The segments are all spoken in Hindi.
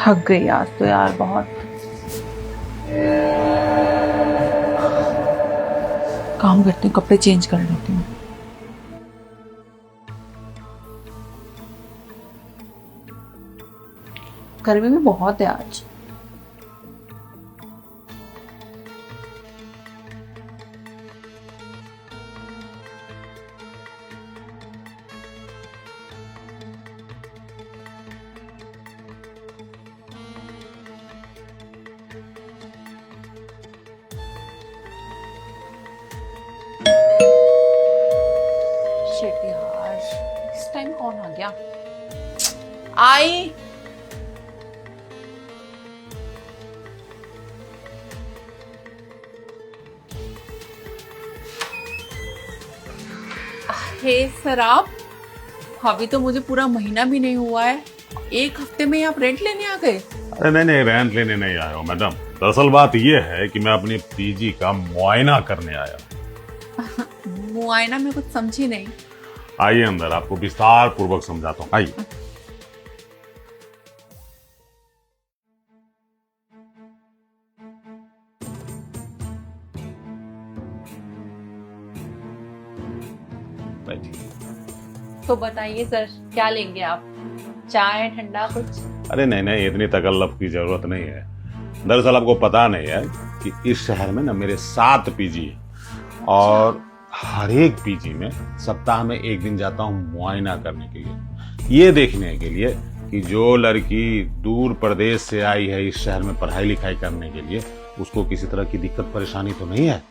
थक गई आज तो यार बहुत। काम करती हूँ, कपड़े चेंज कर लेती हूँ। गर्मी भी बहुत है आज। शिट यार, इस टाइम कौन आ गया? आई। हे सर, आप अभी तो मुझे पूरा महीना भी नहीं हुआ है, एक हफ्ते में आप रेंट लेने आ गए? अरे नहीं नहीं, रेंट लेने नहीं आया हूँ मैडम। दरअसल बात ये है कि मैं अपनी पीजी का मुआयना करने आया। मुआयना में कुछ समझी नहीं। आइए अंदर, आपको विस्तार पूर्वक समझाता हूँ, आइए। बैठिए। तो बताइए सर, क्या लेंगे आप? चाय, ठंडा कुछ? अरे नहीं नहीं, इतनी तकल्लुफ की जरूरत नहीं है। दरअसल आपको पता नहीं है कि इस शहर में ना मेरे 7 पीजी है और हर एक पीजी में सप्ताह में एक दिन जाता हूँ मुआयना करने के लिए, ये देखने के लिए कि जो लड़की दूर प्रदेश से आई है इस शहर में पढ़ाई लिखाई करने के लिए, उसको किसी तरह की दिक्कत परेशानी तो नहीं है।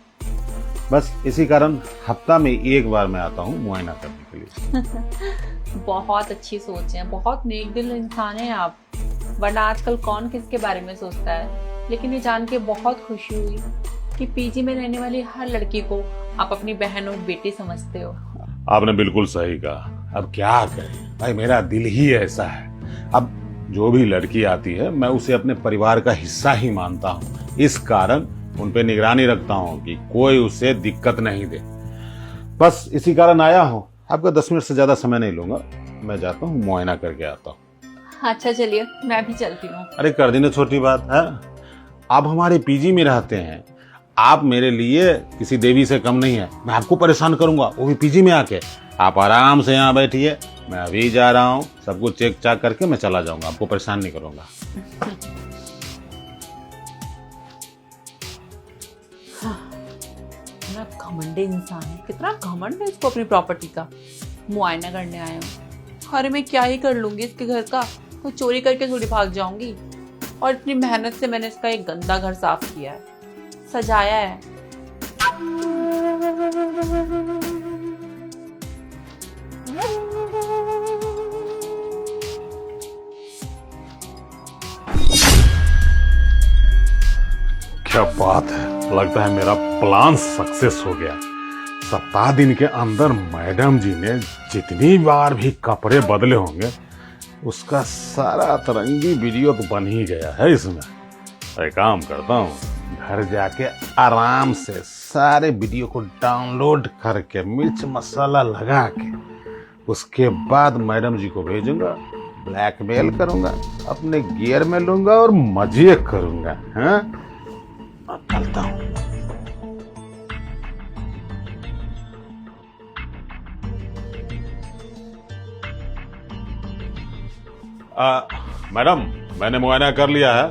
बस इसी कारण हफ्ता में एक बार मैं आता हूँ मुआयना करने के लिए। बहुत अच्छी सोच है, बहुत नेक दिल इंसान है आप, वरना आजकल कौन किसके बारे में सोचता है। लेकिन ये जान के बहुत खुशी हुई कि पीजी में रहने वाली हर लड़की को आप अपनी बहन और बेटी समझते हो। आपने बिल्कुल सही कहा। अब क्या करें भाई, मेरा दिल ही ऐसा है। अब जो भी लड़की आती है मैं उसे अपने परिवार का हिस्सा ही मानता हूँ, इस कारण उन पे निगरानी रखता हूँ कि कोई उसे दिक्कत नहीं दे। बस इसी कारण आया हूँ। आपका 10 मिनट से ज्यादा समय नहीं लूंगा, मैं जाता हूँ मुआयना करके आता हूँ। अच्छा चलिए, मैं भी चलती हूँ। अरे कर देना, छोटी बात है। आप हमारे पीजी में रहते हैं, आप मेरे लिए किसी देवी से कम नहीं है। मैं आपको परेशान करूंगा, वो भी पीजी में आके? आप आराम से यहाँ बैठिए, मैं अभी जा रहा हूँ, सब कुछ चेक चाक करके मैं चला जाऊंगा, आपको परेशान नहीं करूंगा। घमंडी इंसान है, कितना घमंड है इसको अपनी प्रॉपर्टी का। मुआयना करने आया हूँ, अरे मैं क्या ही कर लूंगी इसके घर का, तो चोरी करके थोड़ी भाग जाऊंगी। और इतनी मेहनत से मैंने इसका एक गंदा घर साफ किया है, सजाया है। क्या बात है, लगता है मेरा प्लान सक्सेस हो गया। सप्ताह दिन के अंदर मैडम जी ने जितनी बार भी कपड़े बदले होंगे उसका सारा तरंगी वीडियो तो बन ही गया है इसमें। एक काम करता हूँ, घर जाके आराम से सारे वीडियो को डाउनलोड करके मिर्च मसाला लगा के उसके बाद मैडम जी को भेजूंगा, ब्लैकमेल करूंगा, अपने गियर में लूंगा और मजे करूंगा। हाँ, अब चलता हूँ। मैडम, मैंने मुआयना कर लिया है,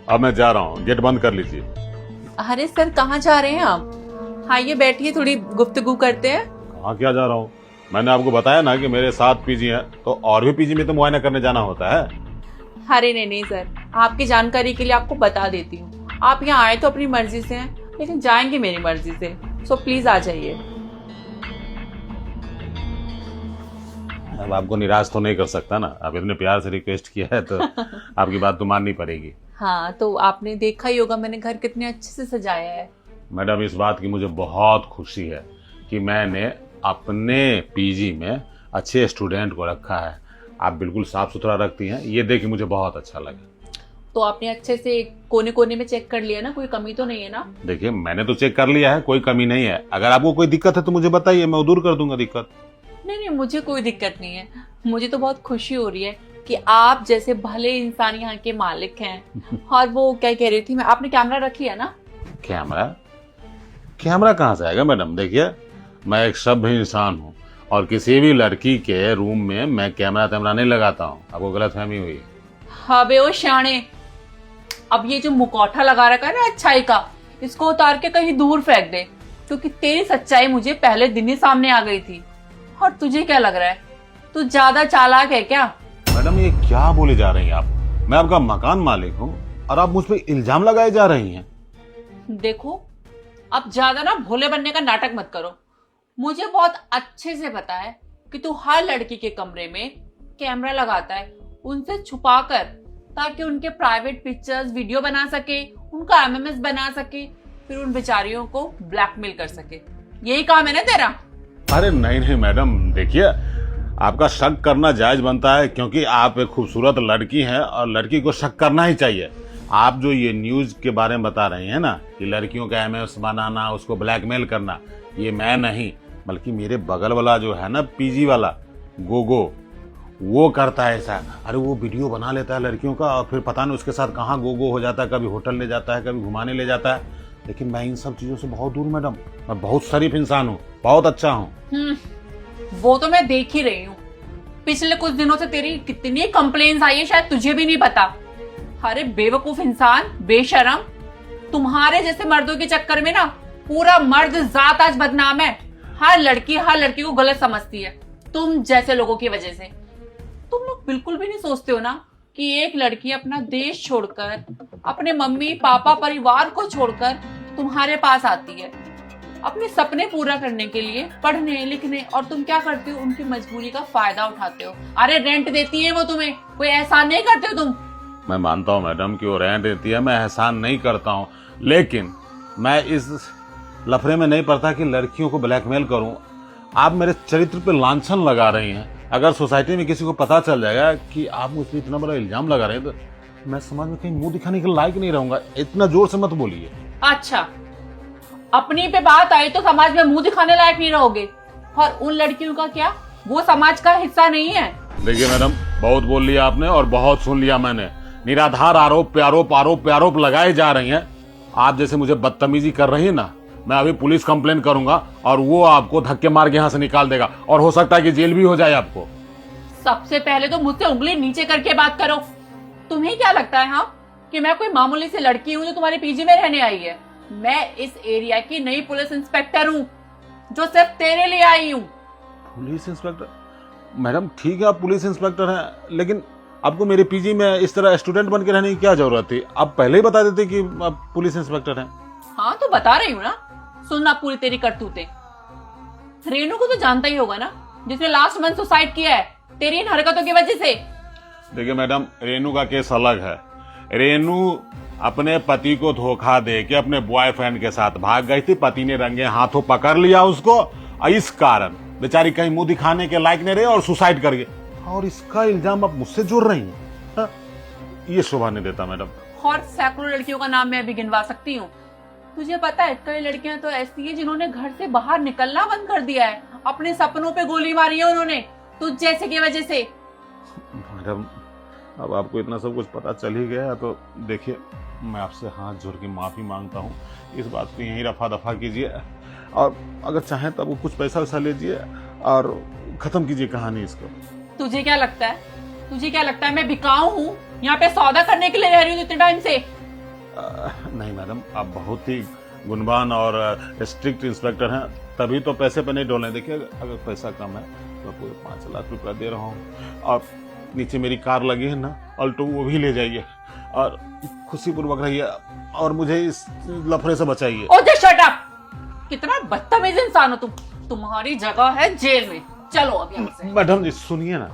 अब मैं जा रहा हूँ, गेट बंद कर लीजिए। अरे सर, कहाँ जा रहे हैं आप? आइए बैठिए, थोड़ी गुफ्तगू करते हैं। कहाँ क्या जा रहा हूँ? मैंने आपको बताया ना कि मेरे 7 पीजी हैं, तो और भी पीजी में तो मुआयना करने जाना होता है। अरे नहीं नहीं सर, आपकी जानकारी के लिए आपको बता देती हूँ, आप यहाँ आए तो अपनी मर्जी से हैं, लेकिन जाएंगे मेरी मर्जी से। सो प्लीज आ जाइए। अब आपको निराश तो नहीं कर सकता ना, आप इतने प्यार से रिक्वेस्ट किया है तो आपकी बात तो माननी पड़ेगी। हाँ, तो आपने देखा ही होगा मैंने घर कितने अच्छे से सजाया है। मैडम, इस बात की मुझे बहुत खुशी है कि मैंने अपने पीजी में अच्छे स्टूडेंट को रखा है। आप बिल्कुल साफ सुथरा रखती हैं, ये देख के मुझे बहुत अच्छा लगा। तो आपने अच्छे से कोने कोने में चेक कर लिया ना, कोई कमी तो नहीं है ना? देखिए, मैंने तो चेक कर लिया है, कोई कमी नहीं है। अगर आपको कोई दिक्कत है तो मुझे बताइए, मैं दूर कर दूंगा दिक्कत। नहीं नहीं, मुझे कोई दिक्कत नहीं है। मुझे तो बहुत खुशी हो रही है कि आप जैसे भले इंसान यहाँ के मालिक हैं। और वो क्या कह रही थी मैं, आपने कैमरा रख लिया ना? कैमरा? कैमरा कहाँ से आएगा मैडम? देखिए, मैं एक सभ्य इंसान हूँ और किसी भी लड़की के रूम में मैं कैमरा नहीं लगाता हूँ। आपको गलतफहमी हुई है। हाँ बे ओ शाणे, अब ये जो मुखौटा लगा रखा है ना अच्छाई का, इसको उतार के कहीं दूर फेंक दे, क्योंकि तेरी सच्चाई मुझे पहले दिन ही सामने आ गई थी। और तुझे क्या लग रहा है, तू ज्यादा चालाक है क्या? मैडम, ये क्या बोले जा रही हैं आप? मैं आपका मकान मालिक हूँ और आप मुझ पे इल्जाम लगाए जा रही हैं। देखो, अब ज्यादा ना भोले बनने का नाटक मत करो। मुझे बहुत अच्छे से पता है कि तू हर लड़की के कमरे में कैमरा लगाता है, उनसे छुपा कर, ताकि उनके प्राइवेट पिक्चर्स वीडियो बना सके, उनका एमएमएस बना सके, फिर उन बेचारियों को ब्लैकमेल कर सके। यही काम है ना तेरा? अरे नहीं मैडम, देखिए, आपका शक करना जायज बनता है क्योंकि आप एक खूबसूरत लड़की हैं और लड़की को शक करना ही चाहिए। आप जो ये न्यूज के बारे में बता रही हैं ना कि लड़कियों का एमएमएस बनाना, उसको ब्लैकमेल करना, ये मैं नहीं बल्कि मेरे बगल वाला जो है ना पीजी वाला गोगो, वो करता है ऐसा। अरे वो वीडियो बना लेता है लड़कियों का और फिर पता नहीं उसके साथ कहाँ गोगो हो जाता है, कभी होटल ले जाता है, कभी घुमाने ले जाता है। लेकिन मैं इन सब चीजों से बहुत दूर मैडम, मैं बहुत शरीफ इंसान हूँ, बहुत अच्छा हूँ। वो तो मैं देख ही रही हूँ। पिछले कुछ दिनों से तेरी कितनी कंप्लेन्स आई है, शायद तुझे भी नहीं पता। अरे बेवकूफ इंसान, बेशरम, तुम्हारे जैसे मर्दों के चक्कर में ना पूरा मर्द जात आज बदनाम है। हर लड़की को गलत समझती है तुम जैसे लोगों की वजह से। तुम लोग बिल्कुल भी नहीं सोचते हो ना कि एक लड़की अपना देश छोड़कर, अपने मम्मी पापा परिवार को छोड़कर तुम्हारे पास आती है अपने सपने पूरा करने के लिए, पढ़ने लिखने, और तुम क्या करते हो, उनकी मजबूरी का फायदा उठाते हो। अरे रेंट देती है वो तुम्हें, कोई एहसान नहीं करते हो तुम? मैं मानता हूँ मैडम कि वो रेंट देती है, मैं एहसान नहीं करता हूँ, लेकिन मैं इस लफड़े में नहीं पड़ता कि लड़कियों को ब्लैकमेल करूँ। आप मेरे चरित्र पे लांछन लगा रही हैं। अगर सोसाइटी में किसी को पता चल जाएगा कि आप मुझ पर इतना बड़ा इल्जाम लगा रहे हैं तो मैं समाज में कहीं मुंह दिखाने के लायक नहीं रहूंगा। इतना जोर से मत बोलिए। अच्छा, अपनी पे बात आई तो समाज में मुंह दिखाने लायक नहीं रहोगे, और उन लड़कियों का क्या, वो समाज का हिस्सा नहीं है? देखिए मैडम, बहुत बोल लिया आपने और बहुत सुन लिया मैंने। निराधार आरोप पे आरोप लगाए जा रही हैं। आप जैसे मुझे बदतमीजी कर रही है ना, मैं अभी पुलिस कंप्लेन करूंगा और वो आपको धक्के मार के यहाँ से निकाल देगा और हो सकता है कि जेल भी हो जाए आपको। सबसे पहले तो मुझसे उंगली नीचे करके बात करो। तुम्हें क्या लगता है हाँ कि मैं कोई मामूली सी लड़की हूँ जो तुम्हारे पीजी में रहने आई है? मैं इस एरिया की नई पुलिस इंस्पेक्टर हूँ जो सिर्फ तेरे लिए आई हूँ। Police inspector? मैडम ठीक है, आप पुलिस इंस्पेक्टर हैं, लेकिन आपको मेरे पीजी में इस तरह स्टूडेंट बन के रहने की क्या जरूरत थी? आप पहले ही बता देते कि आप पुलिस इंस्पेक्टर हैं। हाँ तो बता रही हूँ ना, सुनना पूरी तेरी करतूतें। रेनू को तो जानता ही होगा ना, जिसने लास्ट मंथ सुसाइड किया है तेरी इन हरकतों की वजह से। देखिए मैडम, रेनू का केस अलग है। रेनू अपने पति को धोखा दे के अपने बॉयफ्रेंड के साथ भाग गई थी। पति ने रंगे हाथों पकड़ लिया उसको और इस कारण बेचारी कहीं मुंह दिखाने के लायक नहीं रहे और सुसाइड कर गए। और इसका इल्जाम आप मुझसे जोड़ रही हैं? हाँ? ये शोभा नहीं देता मैडम। और सैकड़ों लड़कियों का नाम मैं अभी गिनवा सकती हूँ। तुझे पता है कई लड़कियां तो ऐसी है जिन्होंने घर से बाहर निकलना बंद कर दिया है, अपने सपनों पे गोली मारी है उन्होंने तुझ जैसे की वजह से। मैडम, अब आपको इतना सब कुछ पता चल ही गया तो देखिए, मैं आपसे हाथ जोड़ के माफी मांगता हूँ। इस बात को यहीं रफा दफा कीजिए और अगर चाहें तो कुछ पैसा वैसा लीजिए और खत्म कीजिए कहानी इसको। तुझे क्या लगता है मैं बिकाऊ हूँ यहाँ पे सौदा करने के लिए रह रही हूँ इतने टाइम से? नहीं मैडम, आप बहुत ही गुणवान और स्ट्रिक्ट इंस्पेक्टर हैं, तभी तो पैसे पे नहीं डोले। देखिए, अगर पैसा कम है तो आपको 5 लाख रुपया दे रहा हूँ और नीचे मेरी कार लगी है ना अल्टो, वो भी ले जाइए और खुशी पूर्वक रहिए और मुझे इस लफड़े से बचाइए। ओह शट अप! कितना बदतमीज इंसान हो तुम। तुम्हारी जगह है जेल में। चलो अब यहाँ से। मैडम जी सुनिए ना,